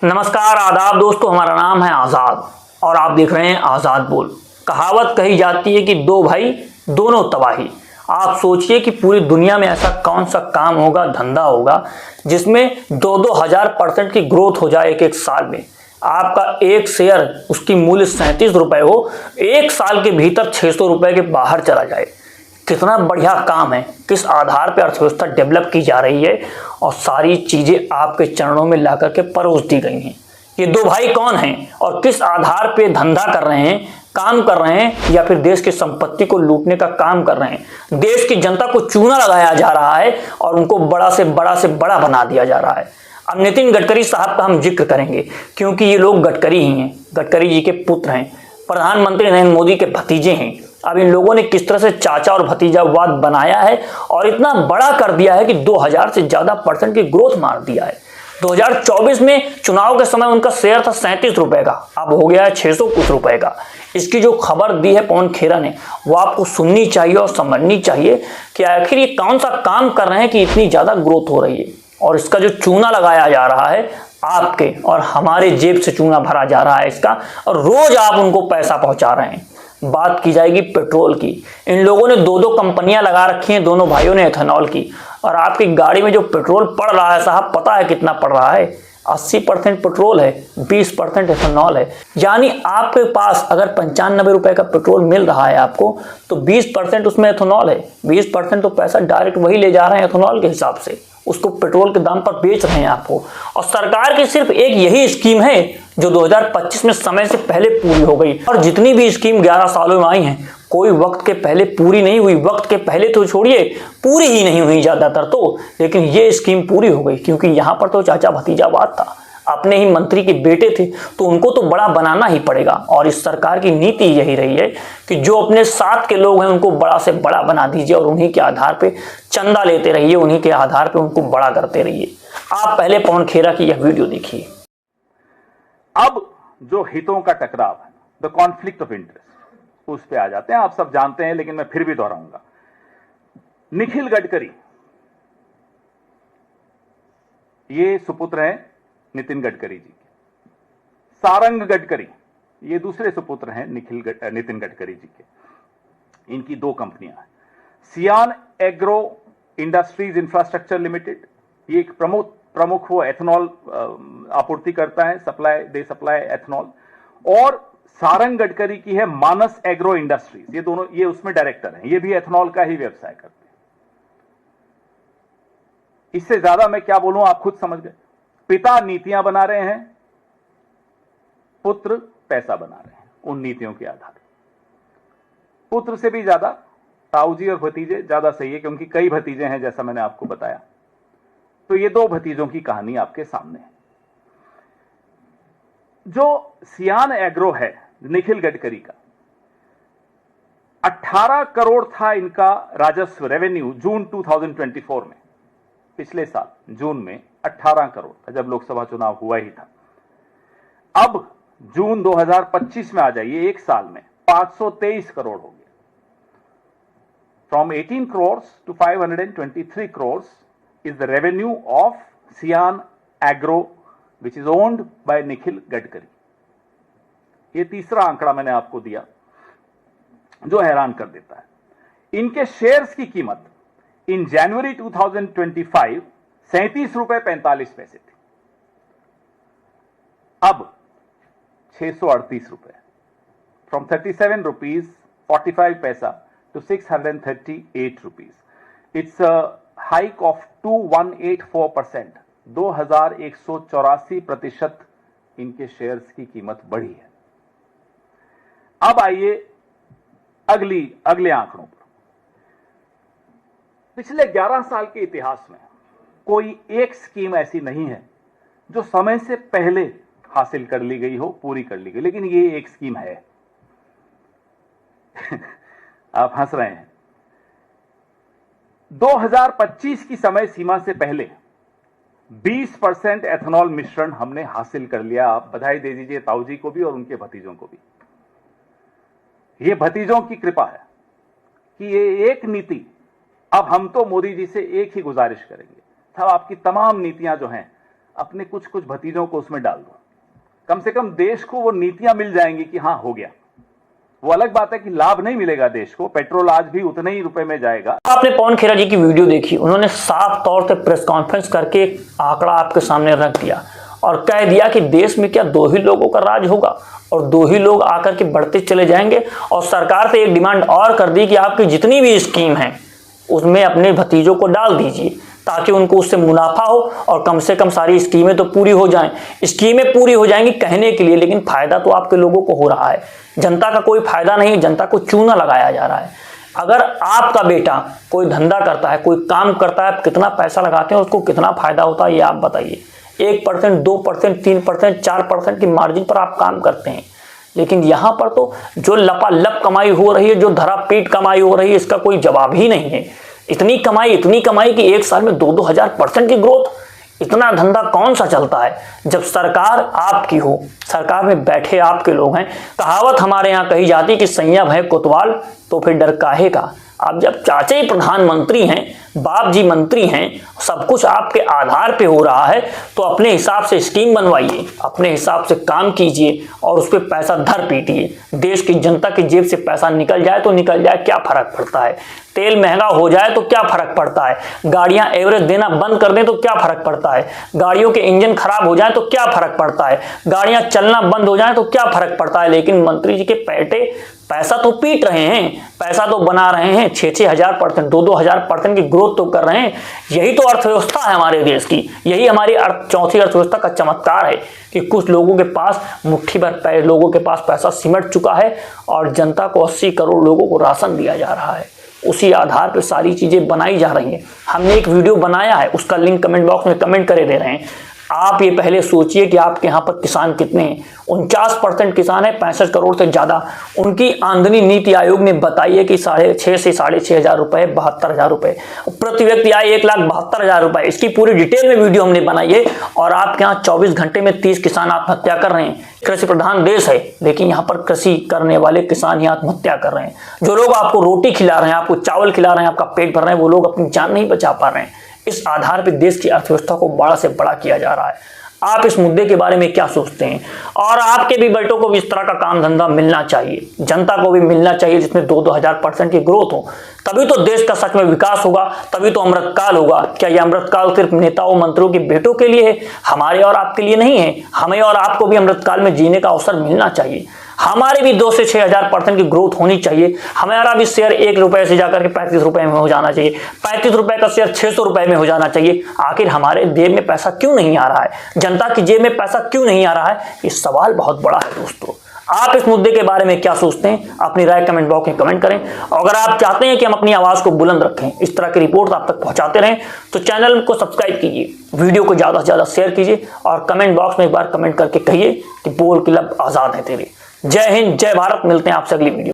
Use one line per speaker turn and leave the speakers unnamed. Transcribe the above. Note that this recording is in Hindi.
नमस्कार आदाब दोस्तों, हमारा नाम है आज़ाद और आप देख रहे हैं आज़ाद बोल। कहावत कही जाती है कि दो भाई दोनों तबाही। आप सोचिए कि पूरी दुनिया में ऐसा कौन सा काम होगा, धंधा होगा जिसमें 2,000% की ग्रोथ हो जाए एक एक साल में। आपका एक शेयर उसकी मूल्य 37 रुपए हो, एक साल के भीतर 600 रुपए के बाहर चला जाए। कितना बढ़िया काम है, किस आधार पर अर्थव्यवस्था डेवलप की जा रही है और सारी चीजें आपके चरणों में ला करके परोस दी गई हैं। ये दो भाई कौन हैं और किस आधार पे धंधा कर रहे हैं, काम कर रहे हैं या फिर देश की संपत्ति को लूटने का काम कर रहे हैं। देश की जनता को चूना लगाया जा रहा है और उनको बड़ा से बड़ा बना दिया जा रहा है। अब नितिन गडकरी साहब का हम जिक्र करेंगे क्योंकि ये लोग गडकरी ही हैं, गडकरी जी के पुत्र हैं, प्रधानमंत्री नरेंद्र मोदी के भतीजे हैं। अब इन लोगों ने किस तरह से चाचा और भतीजावाद बनाया है और इतना बड़ा कर दिया है कि 2000 से ज्यादा % की ग्रोथ मार दिया है। 2024 में चुनाव के समय उनका शेयर था 37 रुपए का, अब हो गया है 600 कुछ रुपए का। इसकी जो खबर दी है पवन खेरा ने, वो आपको सुननी चाहिए और समझनी चाहिए कि आखिर ये कौन सा काम कर रहे हैं कि इतनी ज्यादा ग्रोथ हो रही है। और इसका जो चूना लगाया जा रहा है, आपके और हमारे जेब से चूना भरा जा रहा है इसका, और रोज आप उनको पैसा पहुंचा रहे हैं। बात की जाएगी पेट्रोल की। इन लोगों ने दो कंपनियां लगा रखी हैं, दोनों भाइयों ने एथेनॉल की। और आपकी गाड़ी में जो पेट्रोल पड़ रहा है साहब, पता है कितना पड़ रहा है? 80% पेट्रोल है, 20% एथेनॉल है। यानी आपके पास अगर 95 रुपए का पेट्रोल मिल रहा है आपको, तो 20% उसमें एथेनॉल है। 20% तो पैसा डायरेक्ट वही ले जा रहे हैं एथेनॉल के हिसाब से, उसको पेट्रोल के दाम पर बेच रहे हैं आपको। और सरकार की सिर्फ एक यही स्कीम है जो 2025 में समय से पहले पूरी हो गई। और जितनी भी स्कीम 11 सालों में आई हैं, कोई वक्त के पहले पूरी नहीं हुई। वक्त के पहले तो छोड़िए, पूरी ही नहीं हुई ज्यादातर तो, लेकिन ये स्कीम पूरी हो गई क्योंकि यहां पर तो चाचा भतीजावाद था। अपने ही मंत्री के बेटे थे तो उनको तो बड़ा बनाना ही पड़ेगा। और इस सरकार की नीति यही रही है कि जो अपने साथ के लोग हैं उनको बड़ा से बड़ा बना दीजिए और उन्हीं के आधार पे चंदा लेते रहिए, उन्हीं के आधार पे उनको बड़ा करते रहिए। आप पहले पवन खेरा की यह वीडियो देखिए।
अब जो हितों का टकराव है, द कॉन्फ्लिक्ट ऑफ इंटरेस्ट, उस पे आ जाते हैं। आप सब जानते हैं लेकिन मैं फिर भी दोहराऊंगा। निखिल गडकरी ये सुपुत्र हैं नितिन गडकरी जी के। सारंग गडकरी ये दूसरे सुपुत्र हैं नितिन गडकरी जी के। इनकी दो कंपनियां हैं। सियान एग्रो इंडस्ट्रीज इंफ्रास्ट्रक्चर लिमिटेड, ये एक प्रमुख वो एथेनॉल आपूर्ति करता है, सप्लाई एथेनॉल। और सारंग गडकरी की है मानस एग्रो इंडस्ट्रीज, ये दोनों ये उसमें डायरेक्टर हैं। ये भी एथेनॉल का ही व्यवसाय करते हैं। इससे ज्यादा मैं क्या बोलूं, आप खुद समझ गए। पिता नीतियां बना रहे हैं, पुत्र पैसा बना रहे हैं उन नीतियों के आधार पर। पुत्र से भी ज्यादा ताऊजी और भतीजे ज्यादा सही है क्योंकि कई भतीजे हैं जैसा मैंने आपको बताया। तो ये दो भतीजों की कहानी आपके सामने है। जो सियान एग्रो है निखिल गडकरी का, 18 करोड़ था इनका राजस्व रेवेन्यू जून 2024 में। पिछले साल जून में 18 करोड़ था जब लोकसभा चुनाव हुआ ही था। अब जून 2025 में आ जाइए, एक साल में 523 करोड़ हो गया। From 18 crore to 523 crore is the revenue of Cian Agro which is owned by Nikhil Gadkari. ये तीसरा आंकड़ा मैंने आपको दिया जो हैरान कर देता है। इनके शेयर्स की कीमत इन जनवरी 2025 ₹37.45 थी, अब 638 रुपए। From 37 rupees 45 paisa to 638 rupees. It's a hike of 2184%। 2184% इनके शेयर्स की कीमत बढ़ी है। अब आइए अगले आंकड़ों पर। पिछले 11 साल के इतिहास में कोई एक स्कीम ऐसी नहीं है जो समय से पहले हासिल कर ली गई हो, पूरी कर ली गई, लेकिन ये एक स्कीम है। आप हंस रहे हैं। 2025 की समय सीमा से पहले 20% एथेनॉल मिश्रण हमने हासिल कर लिया। आप बधाई दे दीजिए ताऊजी को भी और उनके भतीजों को भी। ये भतीजों की कृपा है कि ये एक नीति, अब हम तो मोदी जी से एक ही गुजारिश करेंगे, साहब आपकी तमाम नीतियां जो हैं अपने कुछ कुछ भतीजों को उसमें डाल दो, कम से कम देश को वो नीतियां मिल जाएंगी कि हाँ हो गया। वो अलग बात है कि लाभ नहीं मिलेगा देश को, पेट्रोल आज भी उतने ही रुपए में जाएगा।
आपने पवन खेरा जी की वीडियो देखी, उन्होंने साफ तौर से प्रेस कॉन्फ्रेंस करके एक आंकड़ा आपके सामने रख दिया और कह दिया कि देश में क्या 2 ही लोगों का राज होगा और 2 ही लोग आकर के बढ़ते चले जाएंगे। और सरकार से एक डिमांड और कर दी कि आपकी जितनी भी स्कीम है उसमें अपने भतीजों को डाल दीजिए ताकि उनको उससे मुनाफा हो और कम से कम सारी स्कीमें तो पूरी हो जाएं। स्कीमें पूरी हो जाएंगी कहने के लिए, लेकिन फायदा तो आपके लोगों को हो रहा है, जनता का कोई फायदा नहीं, जनता को चूना लगाया जा रहा है। अगर आपका बेटा कोई धंधा करता है, कोई काम करता है, आप कितना पैसा लगाते हैं, उसको कितना फायदा होता है ये आप बताइए। 1%, 2%, 3%, 4% की मार्जिन पर आप काम करते हैं, लेकिन यहां पर तो जो लपालप कमाई हो रही है, जो धरा पीट कमाई हो रही है, इसका कोई जवाब ही नहीं है। इतनी कमाई कि एक साल में 2-2 हजार% की ग्रोथ। इतना धंधा कौन सा चलता है जब सरकार आपकी हो, सरकार में बैठे आपके लोग हैं। कहावत हमारे यहाँ कही जाती है कि सैया भय कोतवाल तो फिर डर काहे का। आप जब चाचे प्रधानमंत्री हैं, बाप जी मंत्री हैं, सब कुछ आपके आधार पे हो रहा है, तो अपने हिसाब से स्कीम बनवाइए, अपने हिसाब से काम कीजिए और उस पर पैसा धर पीटिए। देश की जनता की जेब से पैसा निकल जाए तो निकल जाए, क्या फर्क पड़ता है। तेल महंगा हो जाए तो क्या फर्क पड़ता है, गाड़ियां एवरेज देना बंद कर दें तो क्या फर्क पड़ता है, गाड़ियों के इंजन खराब हो जाए तो क्या फर्क पड़ता है, गाड़ियां चलना बंद हो जाए तो क्या फर्क पड़ता है। लेकिन मंत्री जी के पेटे पैसा तो पीट रहे हैं, पैसा तो बना रहे हैं, 6-6 हजार%, 2-2 हजार% की ग्रोथ तो कर रहे हैं। यही तो अर्थव्यवस्था है हमारे देश की, यही हमारी चौथी अर्थव्यवस्था का चमत्कार है कि कुछ लोगों के पास मुट्ठी भर लोगों के पास पैसा सिमट चुका है और जनता को 80 करोड़ लोगों को राशन दिया जा रहा है। उसी आधार पर सारी चीजें बनाई जा रही हैं। हमने एक वीडियो बनाया है, उसका लिंक कमेंट बॉक्स में कमेंट करे दे रहे हैं। आप ये पहले सोचिए कि आपके यहाँ पर किसान कितने हैं। 49% किसान है, 65 करोड़ से ज्यादा। उनकी आमदनी नीति आयोग ने बताई है कि 6.5 से 6.5 हजार रुपए, 72 हजार रुपए प्रति व्यक्ति आए, 1,72,000 रुपए। इसकी पूरी डिटेल में वीडियो हमने बनाई है। और आपके यहाँ 24 घंटे में 30 किसान आत्महत्या कर रहे हैं। कृषि प्रधान देश है, लेकिन यहाँ पर कृषि करने वाले किसान ही आत्महत्या कर रहे हैं। जो लोग आपको रोटी खिला रहे हैं, आपको चावल खिला रहे हैं, आपका पेट भर रहे हैं, वो लोग अपनी जान नहीं बचा पा रहे हैं। इस आधार पर देश की अर्थव्यवस्था को बड़ा से बड़ा किया जा रहा है। आप इस मुद्दे के बारे में क्या सोचते हैं? और आपके भी बेटों को भी इस तरह का काम धंधा मिलना चाहिए, जनता को भी मिलना चाहिए, जिसमें 2-2 हजार% की ग्रोथ हो। तभी तो देश का सच में विकास होगा, तभी तो अमृतकाल होगा। क्या यह अमृतकाल सिर्फ नेताओं मंत्रियों के बेटों के लिए है? हमारे और आपके लिए नहीं है। हमें और आपको भी अमृतकाल में जीने का अवसर मिलना चाहिए। हमारे भी 2 से 6 हजार% की ग्रोथ होनी चाहिए। हमारा भी शेयर 1 रुपए से जाकर के 35 रुपए में हो जाना चाहिए, 35 रुपए का शेयर 600 रुपए में हो जाना चाहिए। आखिर हमारे जेब में पैसा क्यों नहीं आ रहा है, जनता की जेब में पैसा क्यों नहीं आ रहा है? ये सवाल बहुत बड़ा है दोस्तों। आप इस मुद्दे के बारे में क्या सोचते हैं? अपनी राय कमेंट बॉक्स में कमेंट करें। और अगर आप चाहते हैं कि हम अपनी आवाज को बुलंद रखें, इस तरह की रिपोर्ट आप तक पहुंचाते रहें, तो चैनल को सब्सक्राइब कीजिए, वीडियो को ज्यादा से ज्यादा शेयर कीजिए और कमेंट बॉक्स में एक बार कमेंट करके कहिए कि बोल के लब आजाद है तेरे। जय हिंद, जय भारत। मिलते हैं आपसे अगली वीडियो।